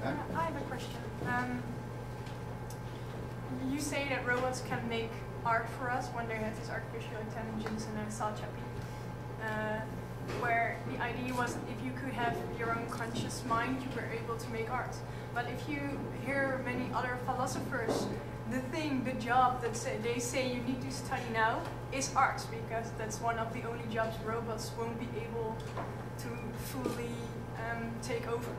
I have a question. You say that robots can make art for us when they have this artificial intelligence and a saw chappy. Where the idea was that if you could have your own conscious mind, you were able to make art. But if you hear many other philosophers, the job that they say you need to study now is art, because that's one of the only jobs robots won't be able to fully take over.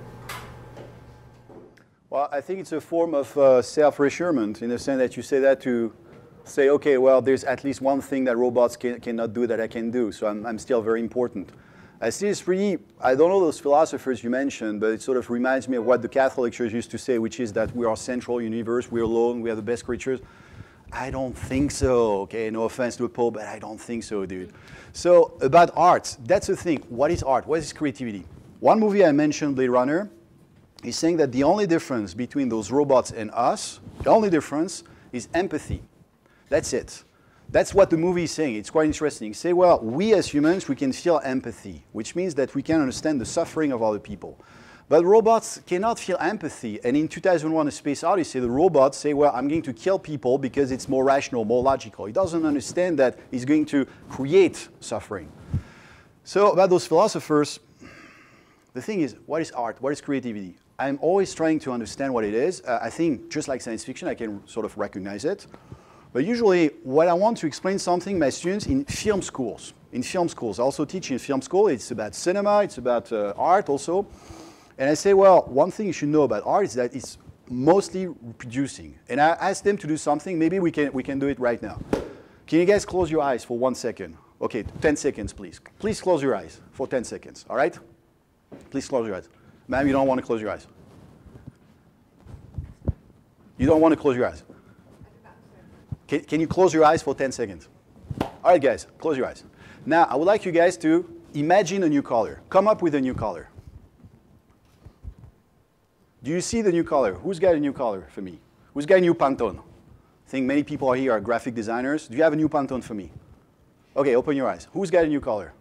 Well, I think it's a form of self-reassurance in the sense that you say that to say, okay, well, there's at least one thing that robots cannot do that I can do, so I'm still very important. I see it's really, I don't know those philosophers you mentioned, but it sort of reminds me of what the Catholic Church used to say, which is that we are central universe, we're alone, we are the best creatures. I don't think so, okay, no offense to the Pope, but I don't think so, dude. So about art, that's the thing. What is art? What is creativity? One movie I mentioned, Blade Runner, is saying that the only difference between those robots and us, the only difference is empathy. That's it. That's what the movie is saying. It's quite interesting. Say, well, we as humans, we can feel empathy, which means that we can understand the suffering of other people. But robots cannot feel empathy. And in 2001, A Space Odyssey, the robots say, well, I'm going to kill people because it's more rational, more logical. He doesn't understand that he's going to create suffering. So about those philosophers, the thing is, what is art? What is creativity? I'm always trying to understand what it is. I think just like science fiction, I can sort of recognize it. But usually, what I want to explain something to my students in film schools. In film schools, I also teach in film school. It's about cinema, it's about art also. And I say, well, one thing you should know about art is that it's mostly reproducing. And I ask them to do something. Maybe we can do it right now. Can you guys close your eyes for 1 second? Okay, 10 seconds, please. Please close your eyes for 10 seconds, all right? Please close your eyes. Ma'am, you don't want to close your eyes. You don't want to close your eyes. Can you close your eyes for 10 seconds? All right, guys, close your eyes. Now, I would like you guys to imagine a new color. Come up with a new color. Do you see the new color? Who's got a new color for me? Who's got a new Pantone? I think many people here are graphic designers. Do you have a new Pantone for me? Okay, open your eyes. Who's got a new color?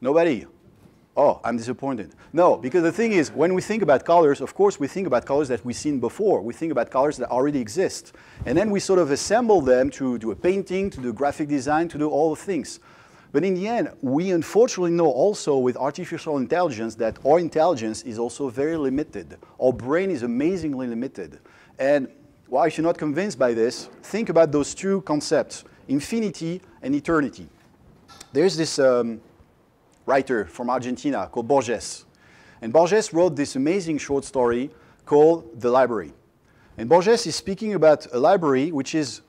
Nobody. Oh, I'm disappointed. No, because the thing is, when we think about colors, of course, we think about colors that we've seen before. We think about colors that already exist. And then we sort of assemble them to do a painting, to do graphic design, to do all the things. But in the end, we unfortunately know also with artificial intelligence that our intelligence is also very limited. Our brain is amazingly limited. And well, if you're not convinced by this, think about those two concepts, infinity and eternity. There's this writer from Argentina called Borges. And Borges wrote this amazing short story called The Library. And Borges is speaking about a library which is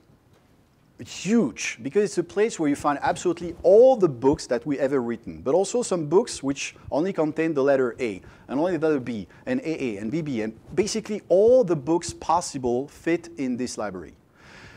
huge because it's a place where you find absolutely all the books that we ever written, but also some books which only contain the letter A, and only the letter B, and AA, and BB, and basically all the books possible fit in this library.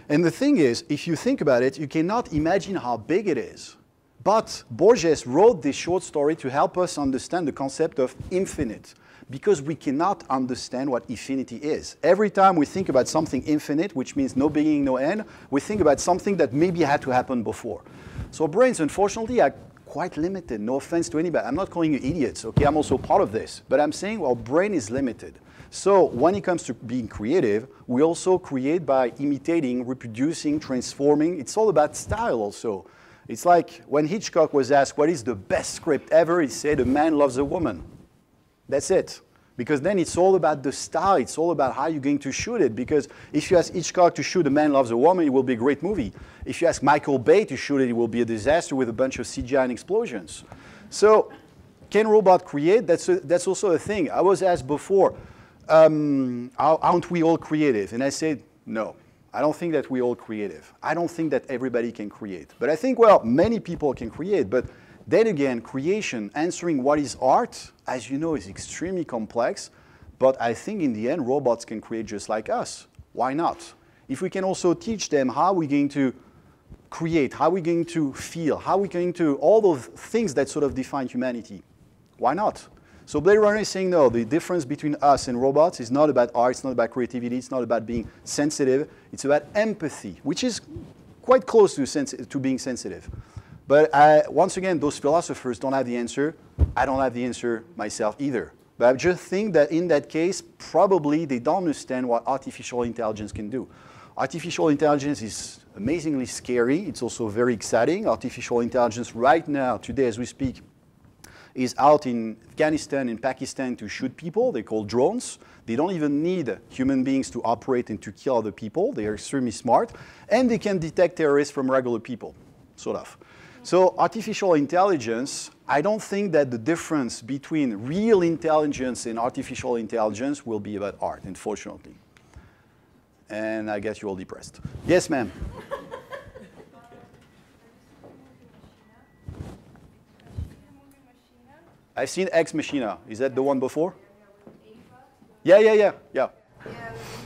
And the thing is, if you think about it, you cannot imagine how big it is. But Borges wrote this short story to help us understand the concept of infinite, because we cannot understand what infinity is. Every time we think about something infinite, which means no beginning, no end, we think about something that maybe had to happen before. So brains, unfortunately, are quite limited. No offense to anybody. I'm not calling you idiots, okay? I'm also part of this. But I'm saying, well, brain is limited. So when it comes to being creative, we also create by imitating, reproducing, transforming. It's all about style also. It's like when Hitchcock was asked, what is the best script ever? He said, A Man Loves a Woman. That's it. Because then it's all about the style. It's all about how you're going to shoot it. Because if you ask Hitchcock to shoot A Man Loves a Woman, it will be a great movie. If you ask Michael Bay to shoot it, it will be a disaster with a bunch of CGI and explosions. So can robot create? That's also a thing. I was asked before, aren't we all creative? And I said, no. I don't think that we're all creative. I don't think that everybody can create. But I think, well, many people can create. But then again, creation, answering what is art, as you know, is extremely complex. But I think in the end, robots can create just like us. Why not? If we can also teach them how we're going to create, how we're going to feel, how we're going to, all those things that sort of define humanity, why not? So Blade Runner is saying, no, the difference between us and robots is not about art, it's not about creativity, it's not about being sensitive, it's about empathy, which is quite close to being sensitive. But once again, those philosophers don't have the answer. I don't have the answer myself either. But I just think that in that case, probably they don't understand what artificial intelligence can do. Artificial intelligence is amazingly scary. It's also very exciting. Artificial intelligence right now, today as we speak, is out in Afghanistan and Pakistan to shoot people. They're called drones. They don't even need human beings to operate and to kill other people. They are extremely smart. And they can detect terrorists from regular people, sort of. So artificial intelligence, I don't think that the difference between real intelligence and artificial intelligence will be about art, unfortunately. And I guess you're all depressed. Yes, ma'am. I've seen XMasina. Is that the one before? Yeah. Yeah,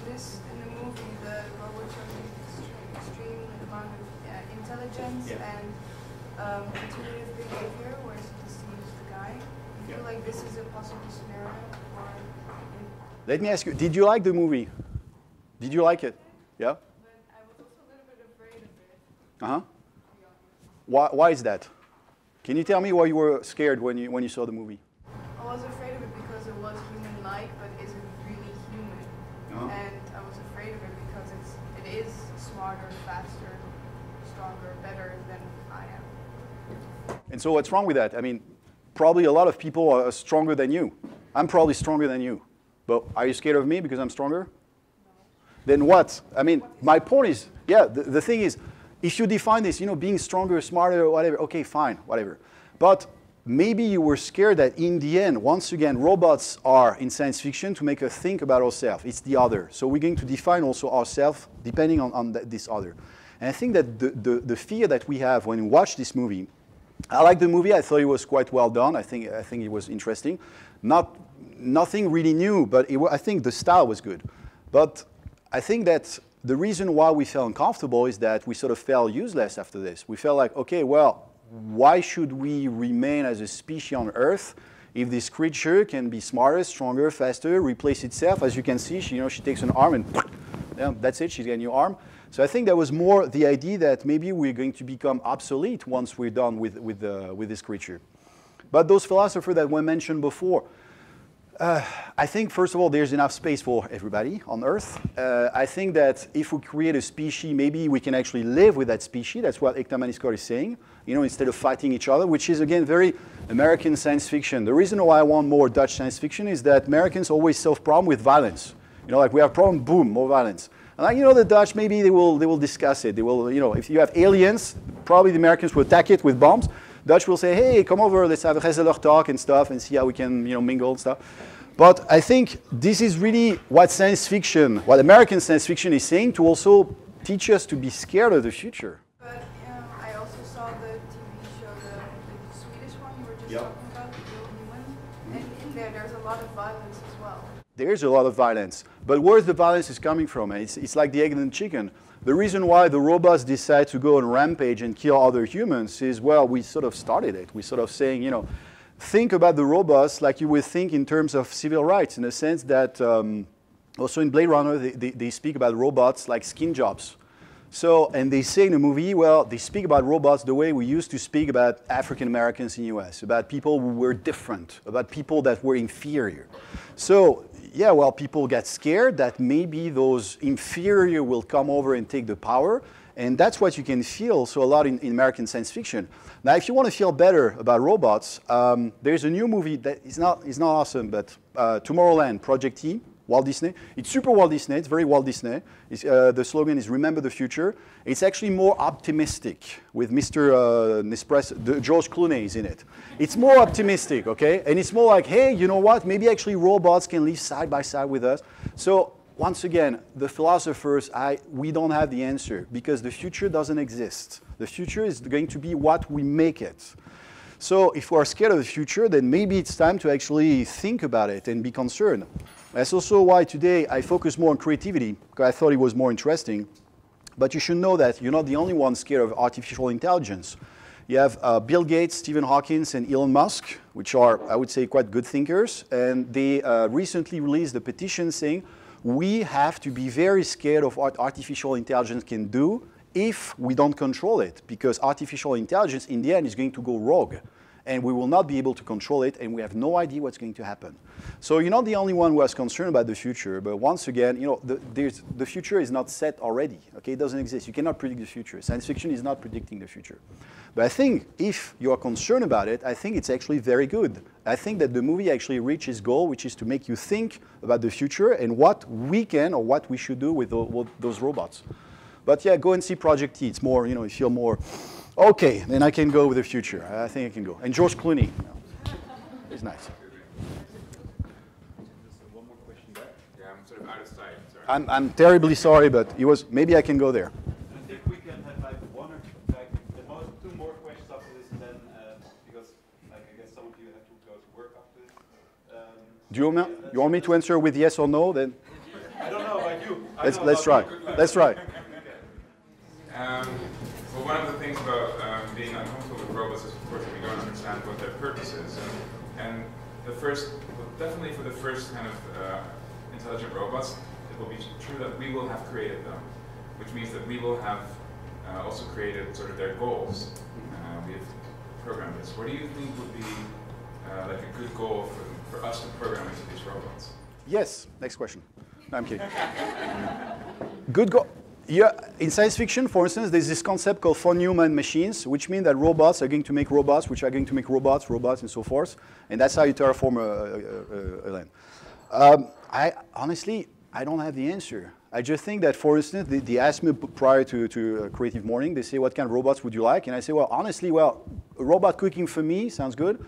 this in the movie, the robot shows extreme amount of intelligence and intuitive behavior, where she deceives the guy. I feel like this is a possible scenario for. Let me ask you, did you like the movie? Did you like it? Yeah? But I was also a little bit afraid of it. Why is that? Can you tell me why you were scared when you saw the movie? I was afraid of it because it was human-like, but isn't really human. And I was afraid of it because it is smarter, faster, stronger, better than I am. And so what's wrong with that? I mean, probably a lot of people are stronger than you. I'm probably stronger than you. But are you scared of me because I'm stronger? No. Then what? I mean, my point is, yeah, the thing is, if you define this, being stronger, smarter, whatever, okay, fine, whatever. But maybe you were scared that in the end, once again, robots are in science fiction to make us think about ourselves. It's the other. So we're going to define also ourselves depending on this other. And I think that the fear that we have when we watch this movie, I like the movie. I thought it was quite well done. I think it was interesting. Nothing really new, but I think the style was good. But I think that the reason why we felt uncomfortable is that we sort of felt useless after this. We felt like, okay, well, why should we remain as a species on Earth if this creature can be smarter, stronger, faster, replace itself? As you can see, she takes an arm and that's it, she's got a new arm. So I think that was more the idea that maybe we're going to become obsolete once we're done with this creature. But those philosophers that were mentioned before, I think, first of all, there's enough space for everybody on Earth. I think that if we create a species, maybe we can actually live with that species. That's what XMasina is saying, instead of fighting each other, which is, again, very American science fiction. The reason why I want more Dutch science fiction is that Americans always solve problem with violence. Like we have a problem, boom, more violence. And like, the Dutch, maybe they will discuss it. They will, if you have aliens, probably the Americans will attack it with bombs. Dutch will say, hey, come over, let's have a gezellig talk and stuff and see how we can, mingle and stuff. But I think this is really what science fiction, what American science fiction is saying, to also teach us to be scared of the future. But I also saw the TV show, the Swedish one you were just talking about, The Real Human. And in there's a lot of violence as well. There's a lot of violence. But where the violence is coming from? It's like the egg and the chicken. The reason why the robots decide to go on rampage and kill other humans is, well, we sort of started it. We're sort of saying, think about the robots like you would think in terms of civil rights, in the sense that also in Blade Runner, they speak about robots like skin jobs. So, and they say in the movie, well, they speak about robots the way we used to speak about African Americans in the US, about people who were different, about people that were inferior. So, yeah, well, people get scared that maybe those inferior will come over and take the power. And that's what you can feel so a lot in American science fiction. Now, if you want to feel better about robots, there's a new movie that is not awesome, but Tomorrowland, Project T, Walt Disney. It's super Walt Disney. It's very Walt Disney. The slogan is "Remember the Future." It's actually more optimistic with Mr. Nespresso. George Clooney is in it. It's more optimistic, okay? And it's more like, hey, you know what? Maybe actually robots can live side by side with us. So once again, the philosophers, we don't have the answer because the future doesn't exist. The future is going to be what we make it. So if we're scared of the future, then maybe it's time to actually think about it and be concerned. That's also why today I focus more on creativity, because I thought it was more interesting. But you should know that you're not the only one scared of artificial intelligence. You have Bill Gates, Stephen Hawking, and Elon Musk, which are, I would say, quite good thinkers. And they recently released a petition saying, we have to be very scared of what artificial intelligence can do if we don't control it, because artificial intelligence in the end is going to go rogue. and we will not be able to control it, and we have no idea what's going to happen. So you're not the only one who is concerned about the future, but once again, the future is not set already, okay? It doesn't exist. You cannot predict the future. Science fiction is not predicting the future. But I think if you are concerned about it, I think it's actually very good. I think that the movie actually reached its goal, which is to make you think about the future and what we can or what we should do with those robots. But yeah, go and see Project T. It's more, you feel more, okay, then I can go with the future. I think I can go. And George Clooney, he's nice. One more question back. Yeah, I'm sort of out of sight. Sorry. I'm terribly sorry, but maybe I can go there. I think we can have like one or two more questions after this, and then because I guess some of you have to go to work after this. Do you want me to answer with yes or no? Then I don't know about you. let's try. Let's try. Well, one of the things about being uncomfortable with robots is, of course, that we don't understand what their purpose is. And definitely for the first kind of intelligent robots, it will be true that we will have created them, which means that we will have also created sort of their goals. We've programmed this. What do you think would be like a good goal for us to program into these robots? Yes. Next question. No, I'm kidding. Good goal. Yeah, in science fiction, for instance, there's this concept called von Neumann machines, which mean that robots are going to make robots, which are going to make robots, and so forth. And that's how you terraform a land. Honestly, I don't have the answer. I just think that, for instance, they asked me prior to Creative Morning, they say, what kind of robots would you like? And I say, well, honestly, a robot cooking for me sounds good.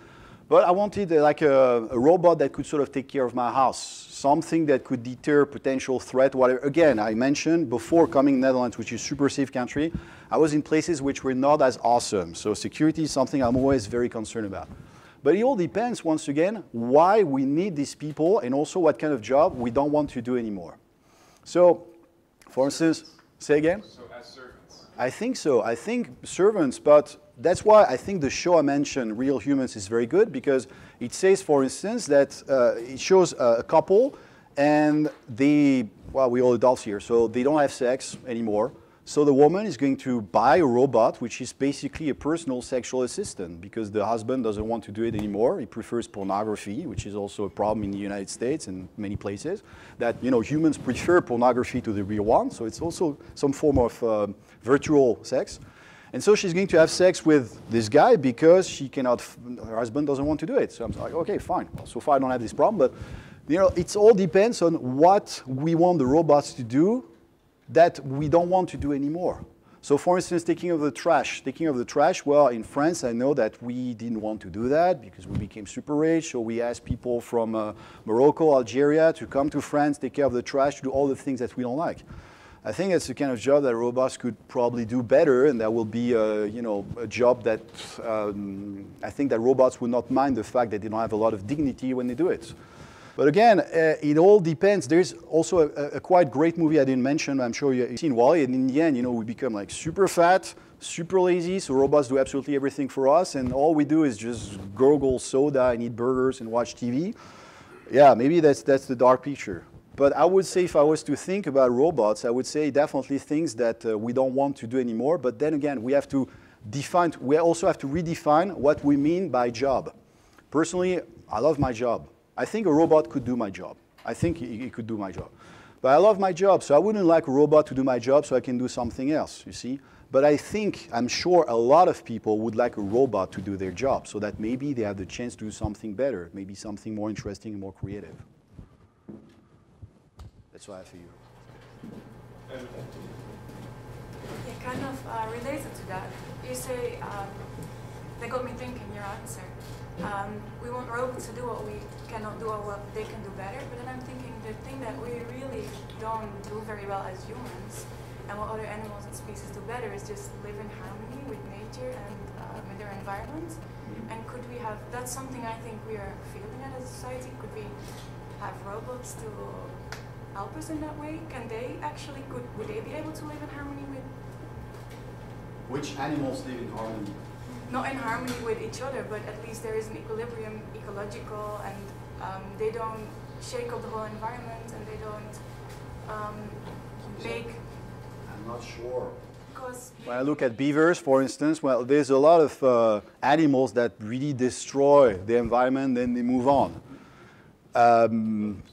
But I wanted like a robot that could sort of take care of my house, something that could deter potential threat, whatever. Again, I mentioned before coming to Netherlands, which is a super safe country, I was in places which were not as awesome. So security is something I'm always very concerned about. But it all depends, once again, why we need these people and also what kind of job we don't want to do anymore. So, for instance, say again? So as servants? I think so. I think servants, but that's why I think the show I mentioned, Real Humans, is very good because it says, for instance, that it shows a couple and we're all adults here, so they don't have sex anymore. So the woman is going to buy a robot, which is basically a personal sexual assistant because the husband doesn't want to do it anymore. He prefers pornography, which is also a problem in the United States and many places, that humans prefer pornography to the real one. So it's also some form of virtual sex. And so she's going to have sex with this guy because her husband doesn't want to do it. So I'm like, okay, fine. Well, so far I don't have this problem, but it all depends on what we want the robots to do that we don't want to do anymore. So for instance, taking of the trash, well, in France, I know that we didn't want to do that because we became super rich. So we asked people from Morocco, Algeria to come to France, take care of the trash, to do all the things that we don't like. I think that's the kind of job that robots could probably do better, and that will be a job that I think that robots would not mind the fact that they don't have a lot of dignity when they do it. But again, it all depends. There's also a quite great movie I didn't mention, but I'm sure you've seen WALL-E, and in the end, we become like super fat, super lazy, so robots do absolutely everything for us, and all we do is just gurgle soda and eat burgers and watch TV. Yeah, maybe that's the dark picture. But I would say if I was to think about robots, I would say definitely things that we don't want to do anymore. But then again, we also have to redefine what we mean by job. Personally, I love my job. I think a robot could do my job. I think it could do my job. But I love my job, so I wouldn't like a robot to do my job so I can do something else, you see? But I'm sure a lot of people would like a robot to do their job so that maybe they have the chance to do something better, maybe something more interesting and more creative. That's what I have for you. Yeah, kind of related to that. You say, that got me thinking, your answer. We want robots to do what we cannot do or what they can do better, but then I'm thinking the thing that we really don't do very well as humans and what other animals and species do better is just live in harmony with nature and with their environment. And could we have, that's something I think we are feeling as a society, could we have robots to help us in that way? Can they actually, would they be able to live in harmony with? Which animals live in harmony? Not in harmony with each other, but at least there is an equilibrium, ecological, and they don't shake up the whole environment, and they don't make. I'm not sure. because When I look at beavers, for instance, well, there's a lot of animals that really destroy the environment, then they move on.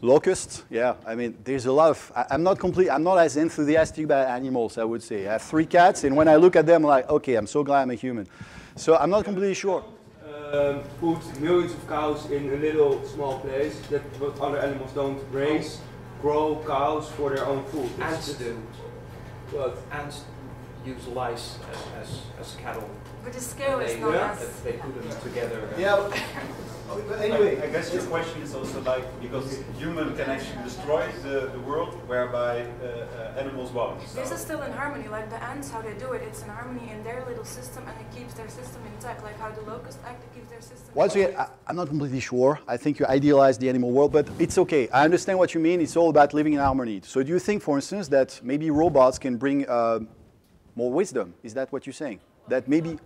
Locusts, yeah, I mean, there's a lot of, I'm not as enthusiastic about animals, I would say. I have 3 cats, and when I look at them, I'm like, okay, I'm so glad I'm a human. So I'm not completely sure. Put millions of cows in a little small place that what other animals don't raise, grow cows for their own food. Ants do. What? Ants use lice as cattle. but the scale is They, not as. they put them together. Yeah, but anyway, I guess your question is also like, because human can actually destroy the world, whereby animals won't. So. This is still in harmony, like the ants, how they do it, it's in harmony in their little system and it keeps their system intact, like how the locusts act, it keeps their system Once again, I'm not completely sure. I think you idealize the animal world, but it's okay. I understand what you mean. It's all about living in harmony. So do you think, for instance, that maybe robots can bring more wisdom? Is that what you're saying? That maybe,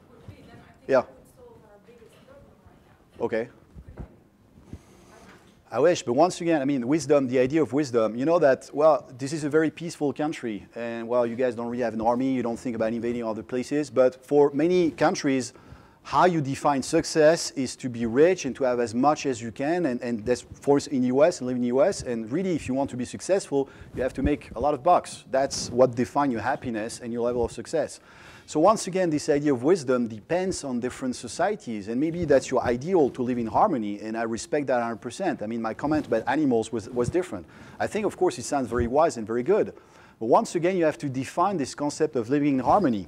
yeah. Okay. I wish, but once again, I mean, wisdom, the idea of wisdom, you know that, well, this is a very peaceful country, and, well, you guys don't really have an army, you don't think about invading other places, but for many countries, how you define success is to be rich and to have as much as you can, and that's, for instance, in the US, and live in the US, and really, if you want to be successful, you have to make a lot of bucks. That's what defines your happiness and your level of success. So once again, this idea of wisdom depends on different societies, and maybe that's your ideal to live in harmony, and I respect that 100%. I mean, my comment about animals was different. I think, of course, it sounds very wise and very good, but once again, you have to define this concept of living in harmony.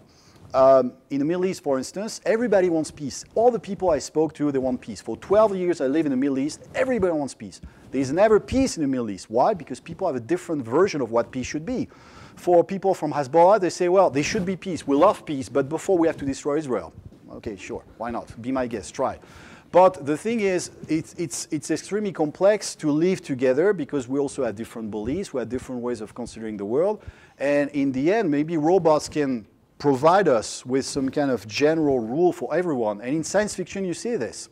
In the Middle East, for instance, everybody wants peace. All the people I spoke to, they want peace. For 12 years I live in the Middle East, everybody wants peace. There's never peace in the Middle East. Why? Because people have a different version of what peace should be. For people from Hezbollah, they say, well, there should be peace. We love peace, but before we have to destroy Israel. Okay, sure, why not? Be my guest, try. But the thing is, it's extremely complex to live together because we also have different beliefs, we have different ways of considering the world. And in the end, maybe robots can provide us with some kind of general rule for everyone. And in science fiction, you see this.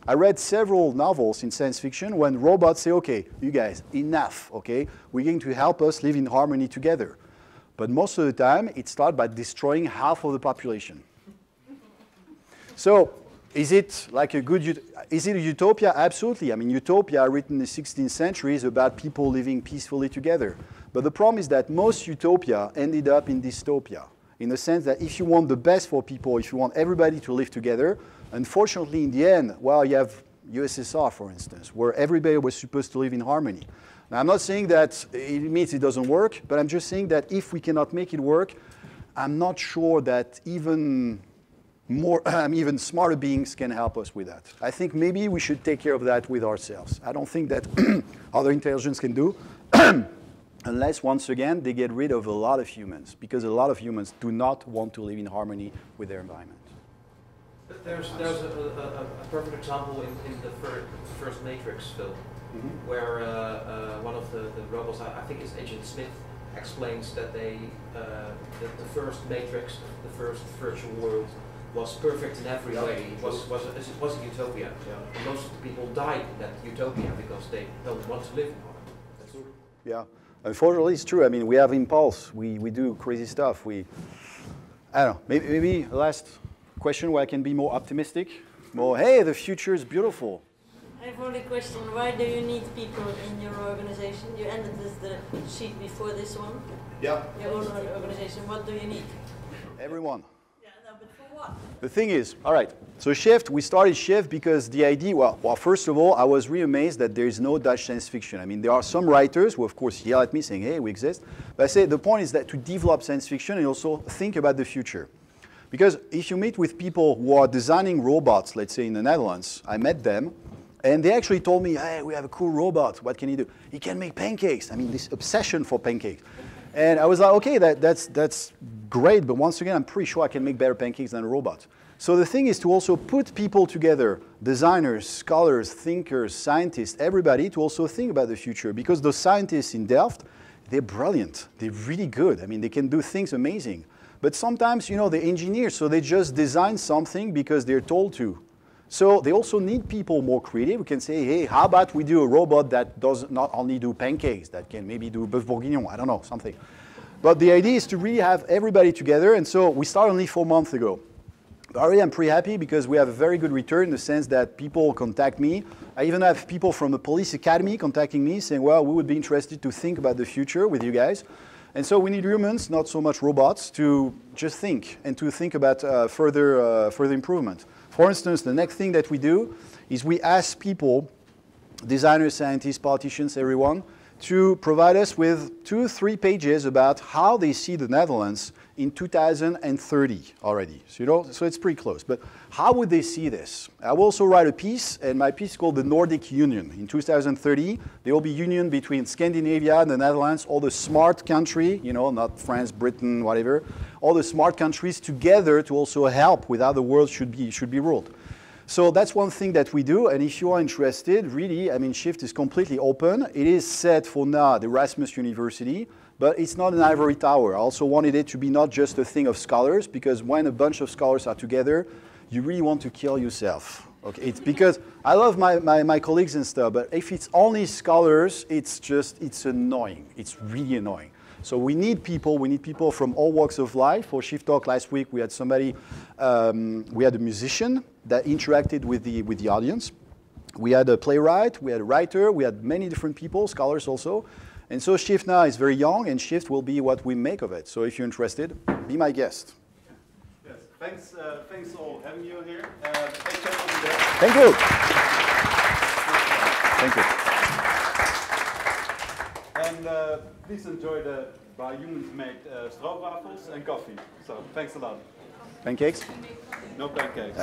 I read several novels in science fiction when robots say, okay, you guys, enough, okay? We're going to help us live in harmony together. But most of the time, it starts by destroying half of the population. So, is it like a good, is it a utopia? Absolutely. I mean, utopia written in the 16th century is about people living peacefully together. But the problem is that most utopia ended up in dystopia, in the sense that if you want the best for people, if you want everybody to live together, unfortunately, in the end, well, you have USSR, for instance, where everybody was supposed to live in harmony. Now, I'm not saying that it means it doesn't work, but I'm just saying that if we cannot make it work, I'm not sure that even smarter beings can help us with that. I think maybe we should take care of that with ourselves. I don't think that other intelligence can do, unless, once again, they get rid of a lot of humans, because a lot of humans do not want to live in harmony with their environment. There's a perfect example in the first Matrix film, where one of the robots, I think it's Agent Smith, explains that the first Matrix, the first virtual world, was perfect in every way. It was a utopia. Yeah. And most of the people died in that utopia because they don't want to live in harmony. Yeah, unfortunately, it's true. I mean, we have impulse. We do crazy stuff. I don't know. Maybe last question where I can be more optimistic. More, hey, the future is beautiful. I have only a question. Why do you need people in your organization? You ended the sheet before this one. Yeah. Your own organization. What do you need? Everyone. Yeah, no, but for what? The thing is, all right, so Shift, we started Shift because the idea, well, first of all, I was really amazed that there is no Dutch science fiction. I mean, there are some writers who, of course, yell at me saying, hey, we exist. But I say the point is that to develop science fiction and also think about the future. Because if you meet with people who are designing robots, let's say in the Netherlands, I met them, and they actually told me, hey, we have a cool robot. What can he do? He can make pancakes. I mean, this obsession for pancakes. And I was like, okay, that's great, but once again, I'm pretty sure I can make better pancakes than a robot. So the thing is to also put people together, designers, scholars, thinkers, scientists, everybody, to also think about the future. Because those scientists in Delft, they're brilliant. They're really good. I mean, they can do things amazing. But sometimes, you know, they're engineers, so they just design something because they're told to. So they also need people more creative who can say, hey, how about we do a robot that does not only do pancakes, that can maybe do bœuf bourguignon, I don't know, something. But the idea is to really have everybody together, and so we started only 4 months ago. Already I'm pretty happy because we have a very good return in the sense that people contact me. I even have people from the police academy contacting me saying, well, we would be interested to think about the future with you guys. And so we need humans, not so much robots, to just think and to think about further improvement. For instance, the next thing that we do is we ask people, designers, scientists, politicians, everyone, to provide us with 2-3 pages about how they see the Netherlands in 2030 already. So it's pretty close. But how would they see this? I will also write a piece, and my piece is called the Nordic Union. In 2030, there will be union between Scandinavia and the Netherlands, all the smart country, not France, Britain, whatever, all the smart countries together to also help with how the world should be ruled. So that's one thing that we do, and if you are interested, really, Shift is completely open. It is set for now at Erasmus University, but it's not an ivory tower. I also wanted it to be not just a thing of scholars, because when a bunch of scholars are together, you really want to kill yourself. Okay, it's because I love my colleagues and stuff, but if it's only scholars, it's annoying. It's really annoying. So we need people from all walks of life. For Shift Talk last week, we had somebody, we had a musician that interacted with the audience. We had a playwright, we had a writer, we had many different people, scholars also. And so Shift now is very young, and Shift will be what we make of it. So if you're interested, be my guest. Yes, thanks all having you here. Thank you. Thank you. And please enjoy the by humans made stroopwafels and coffee. So thanks a lot. Pancakes? No pancakes.